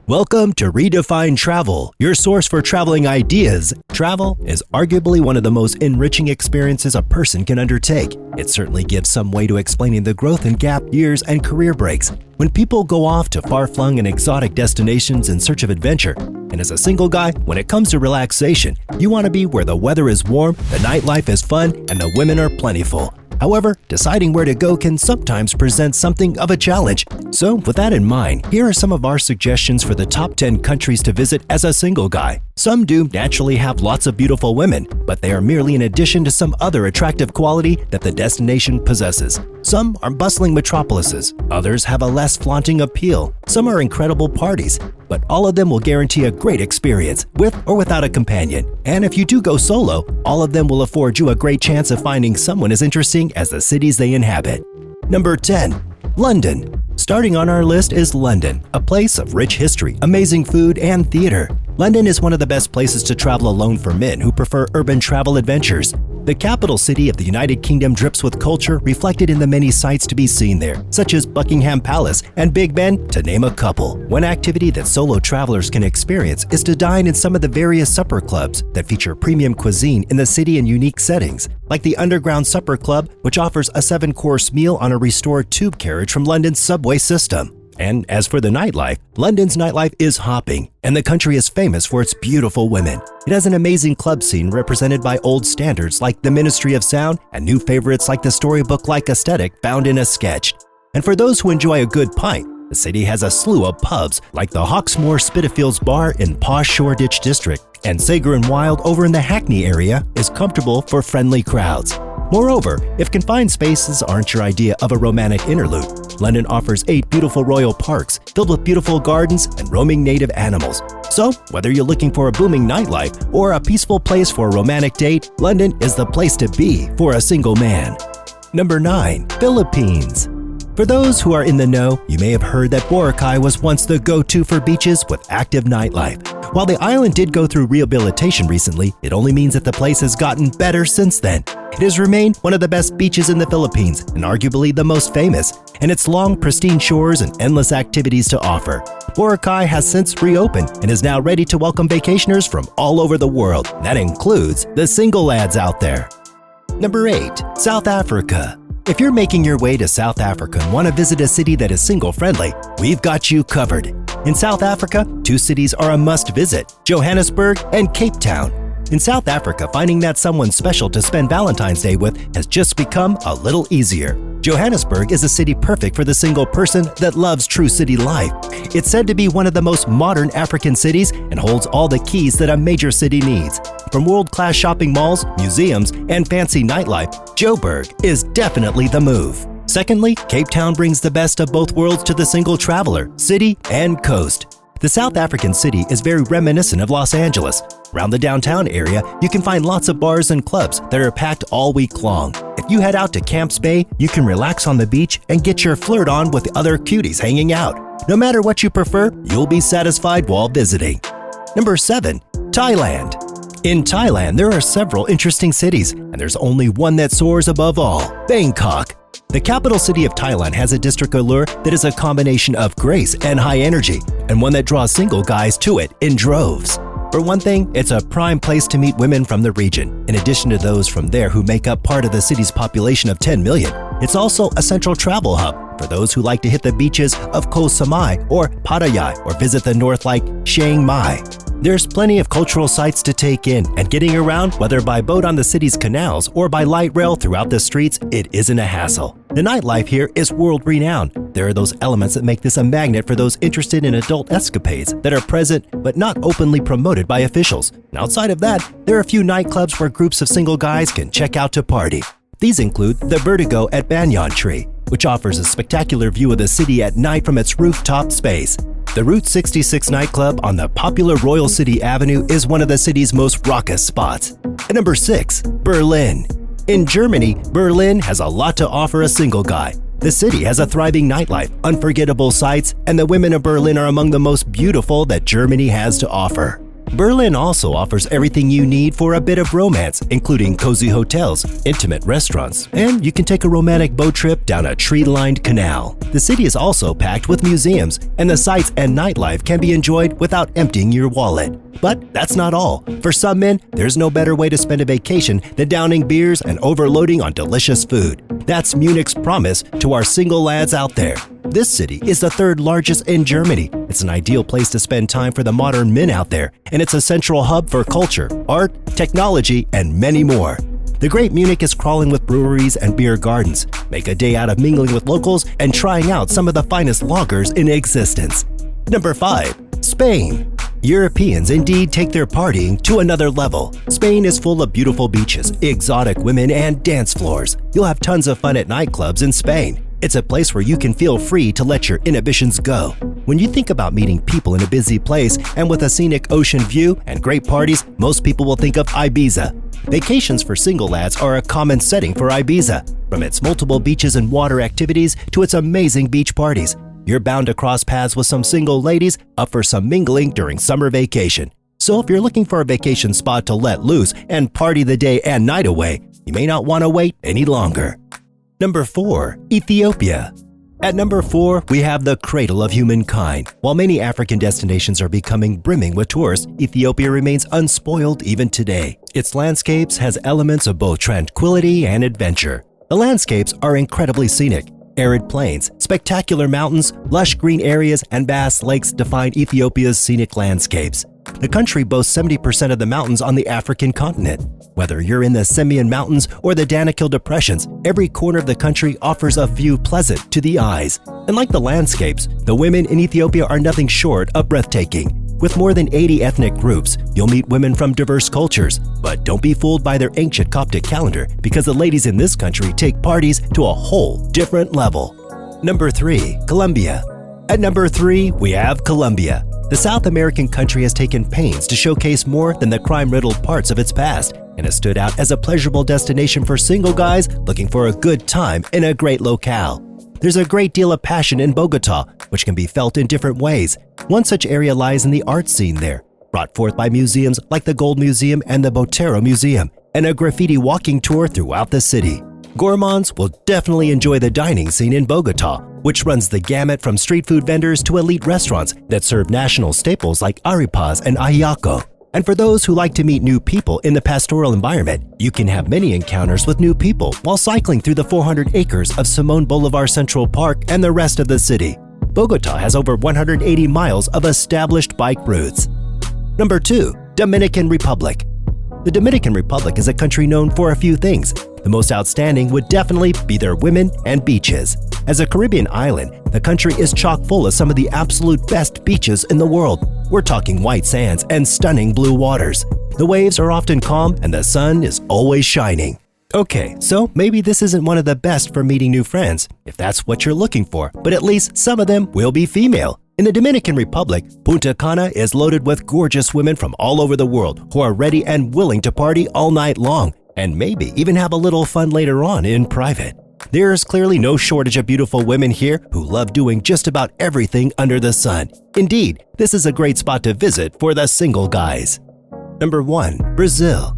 Welcome to Redefine Travel, your source for traveling ideas. Travel is arguably one of the most enriching experiences a person can undertake. It certainly gives some way to explaining the growth in gap years and career breaks. When people go off to far-flung and exotic destinations in search of adventure, and as a single guy, when it comes to relaxation, you want to be where the weather is warm, the nightlife is fun, and the women are plentiful. However, deciding where to go can sometimes present something of a challenge. So, with that in mind, here are some of our suggestions for the top 10 countries to visit as a single guy. Some do naturally have lots of beautiful women, but they are merely an addition to some other attractive quality that the destination possesses. Some are bustling metropolises, others have a less flaunting appeal, some are incredible parties, but all of them will guarantee a great experience, with or without a companion. And if you do go solo, all of them will afford you a great chance of finding someone as interesting as the cities they inhabit. Number 10. London. Starting on our list is London, a place of rich history, amazing food, and theater. London is one of the best places to travel alone for men who prefer urban travel adventures. The capital city of the United Kingdom drips with culture reflected in the many sights to be seen there, such as Buckingham Palace and Big Ben, to name a couple. One activity that solo travelers can experience is to dine in some of the various supper clubs that feature premium cuisine in the city in unique settings, like the Underground Supper Club, which offers a 7-course meal on a restored tube carriage from London's subway system. And as for the nightlife, London's nightlife is hopping, and the country is famous for its beautiful women. It has an amazing club scene represented by old standards like the Ministry of Sound and new favorites like the storybook-like aesthetic found in a sketch. And for those who enjoy a good pint, the city has a slew of pubs like the Hawksmoor Spitalfields Bar in posh Shoreditch District, and Sager and Wild over in the Hackney area is comfortable for friendly crowds. Moreover, if confined spaces aren't your idea of a romantic interlude, London offers 8 beautiful royal parks filled with beautiful gardens and roaming native animals. So, whether you're looking for a booming nightlife or a peaceful place for a romantic date, London is the place to be for a single man. Number 9. Philippines. For those who are in the know, you may have heard that Boracay was once the go-to for beaches with active nightlife. While the island did go through rehabilitation recently, it only means that the place has gotten better since then. It has remained one of the best beaches in the Philippines and arguably the most famous, and its long, pristine shores and endless activities to offer. Boracay has since reopened and is now ready to welcome vacationers from all over the world. That includes the single lads out there. Number 8. South Africa. If you're making your way to South Africa and want to visit a city that is single-friendly, we've got you covered. In South Africa, 2 cities are a must-visit: Johannesburg and Cape Town. In South Africa, finding that someone special to spend Valentine's Day with has just become a little easier. Johannesburg is a city perfect for the single person that loves true city life. It's said to be one of the most modern African cities and holds all the keys that a major city needs. From world-class shopping malls, museums, and fancy nightlife, Joburg is definitely the move. Secondly, Cape Town brings the best of both worlds to the single traveler, city and coast. The South African city is very reminiscent of Los Angeles. Around the downtown area, you can find lots of bars and clubs that are packed all week long. If you head out to Camps Bay, you can relax on the beach and get your flirt on with other cuties hanging out. No matter what you prefer, you'll be satisfied while visiting. Number 7. Thailand. In Thailand, there are several interesting cities, and there's only one that soars above all: Bangkok. The capital city of Thailand has a district allure that is a combination of grace and high energy, and one that draws single guys to it in droves. For one thing, it's a prime place to meet women from the region. In addition to those from there who make up part of the city's population of 10 million, it's also a central travel hub for those who like to hit the beaches of Koh Samui or Pattaya or visit the north like Chiang Mai. There's plenty of cultural sites to take in, and getting around, whether by boat on the city's canals or by light rail throughout the streets, it isn't a hassle. The nightlife here is world-renowned. There are those elements that make this a magnet for those interested in adult escapades that are present but not openly promoted by officials. And outside of that, there are a few nightclubs where groups of single guys can check out to party. These include the Vertigo at Banyan Tree, which offers a spectacular view of the city at night from its rooftop space. The Route 66 nightclub on the popular Royal City Avenue is one of the city's most raucous spots. At number 6, Berlin. In Germany, Berlin has a lot to offer a single guy. The city has a thriving nightlife, unforgettable sights, and the women of Berlin are among the most beautiful that Germany has to offer. Berlin also offers everything you need for a bit of romance, including cozy hotels, intimate restaurants, and you can take a romantic boat trip down a tree-lined canal. The city is also packed with museums, and the sights and nightlife can be enjoyed without emptying your wallet. But that's not all. For some men, there's no better way to spend a vacation than downing beers and overloading on delicious food. That's Munich's promise to our single lads out there. This city is the third largest in Germany. It's an ideal place to spend time for the modern men out there, and it's a central hub for culture, art, technology, and many more. The Great Munich is crawling with breweries and beer gardens. Make a day out of mingling with locals and trying out some of the finest lagers in existence. Number 5. Spain. Europeans indeed take their partying to another level. Spain is full of beautiful beaches, exotic women, and dance floors. You'll have tons of fun at nightclubs in Spain. It's a place where you can feel free to let your inhibitions go. When you think about meeting people in a busy place and with a scenic ocean view and great parties, most people will think of Ibiza. Vacations for single lads are a common setting for Ibiza. From its multiple beaches and water activities to its amazing beach parties, you're bound to cross paths with some single ladies up for some mingling during summer vacation. So if you're looking for a vacation spot to let loose and party the day and night away, you may not want to wait any longer. Number 4. Ethiopia. At number 4, we have the cradle of humankind. While many African destinations are becoming brimming with tourists, Ethiopia remains unspoiled even today. Its landscapes has elements of both tranquility and adventure. The landscapes are incredibly scenic. Arid plains, spectacular mountains, lush green areas, and vast lakes define Ethiopia's scenic landscapes. The country boasts 70% of the mountains on the African continent. Whether you're in the Simien Mountains or the Danakil Depressions, every corner of the country offers a view pleasant to the eyes. And like the landscapes, the women in Ethiopia are nothing short of breathtaking. With more than 80 ethnic groups, you'll meet women from diverse cultures. But don't be fooled by their ancient Coptic calendar, because the ladies in this country take parties to a whole different level. Number 3. Colombia. At number 3, we have Colombia. The South American country has taken pains to showcase more than the crime-riddled parts of its past, and has stood out as a pleasurable destination for single guys looking for a good time in a great locale. There's a great deal of passion in Bogota, which can be felt in different ways. One such area lies in the art scene there, brought forth by museums like the Gold Museum and the Botero Museum, and a graffiti walking tour throughout the city. Gourmands will definitely enjoy the dining scene in Bogota, which runs the gamut from street food vendors to elite restaurants that serve national staples like arepas and ajiaco. And for those who like to meet new people in the pastoral environment, you can have many encounters with new people while cycling through the 400 acres of Simon Bolivar Central Park and the rest of the city. Bogota has over 180 miles of established bike routes. Number 2. Dominican Republic. The Dominican Republic is a country known for a few things. The most outstanding would definitely be their women and beaches. As a Caribbean island, the country is chock full of some of the absolute best beaches in the world. We're talking white sands and stunning blue waters. The waves are often calm and the sun is always shining. Okay, so maybe this isn't one of the best for meeting new friends, if that's what you're looking for, but at least some of them will be female. In the Dominican Republic, Punta Cana is loaded with gorgeous women from all over the world who are ready and willing to party all night long, and maybe even have a little fun later on in private. There is clearly no shortage of beautiful women here who love doing just about everything under the sun. Indeed, this is a great spot to visit for the single guys. Number 1. Brazil.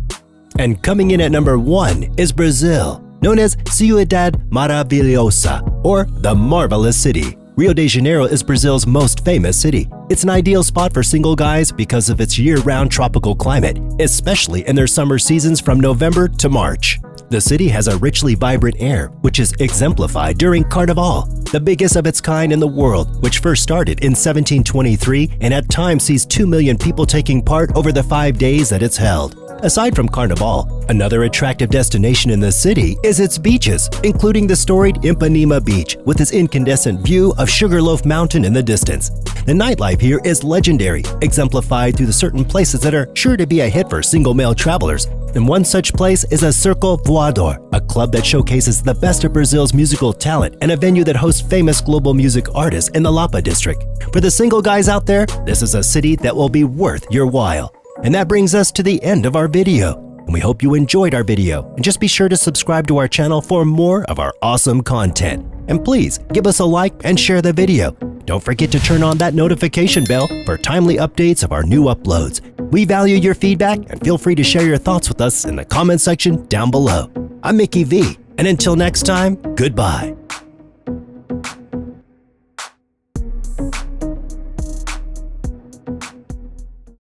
And coming in at number 1 is Brazil, known as Ciudad Maravilhosa, or the Marvelous City. Rio de Janeiro is Brazil's most famous city. It's an ideal spot for single guys because of its year-round tropical climate, especially in their summer seasons from November to March. The city has a richly vibrant air, which is exemplified during Carnival, the biggest of its kind in the world, which first started in 1723 and at times sees 2 million people taking part over the 5 days that it's held. Aside from Carnival, another attractive destination in the city is its beaches, including the storied Ipanema Beach with its incandescent view of Sugarloaf Mountain in the distance. The nightlife here is legendary, exemplified through the certain places that are sure to be a hit for single male travelers. And one such place is a Circo Voador, a club that showcases the best of Brazil's musical talent and a venue that hosts famous global music artists in the Lapa district. For the single guys out there, this is a city that will be worth your while. And that brings us to the end of our video. And we hope you enjoyed our video. And just be sure to subscribe to our channel for more of our awesome content. And please give us a like and share the video. Don't forget to turn on that notification bell for timely updates of our new uploads. We value your feedback and feel free to share your thoughts with us in the comment section down below. I'm Mickey V, and until next time, goodbye.